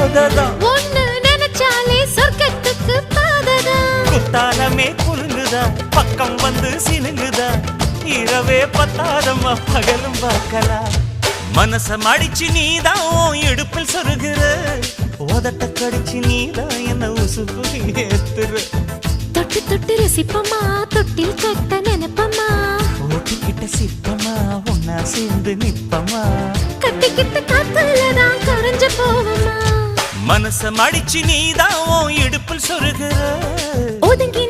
போததான் ஒண்ணு நினைச்சாலே சொர்க்கத்துக்கு பாததான் குத்தாலமே குலுங்குதா பக்கம் வந்து சினுங்குதா இரவே பத்தாதம்மா பகலும் பார்க்கலாம் மனச மடிச்சு நீதான் இடுப்பில் சொருகிற உதட்ட கடிச்சு நீதான் என்ன உசுப்பு ஏத்துற தொட்டு தொட்டு ரசிப்பமா தொட்டில் கட்ட நினைப்பமா ஓட்டிக்கிட்ட சிப்பமா ஒன்னா சேர்ந்து நிப்பமா கட்டிக்கிட்ட காத்துலதான் கரைஞ்ச போவமா மனச மடிச்சு நீதான் இடுப்பில் சொருகிற ஒதுங்கி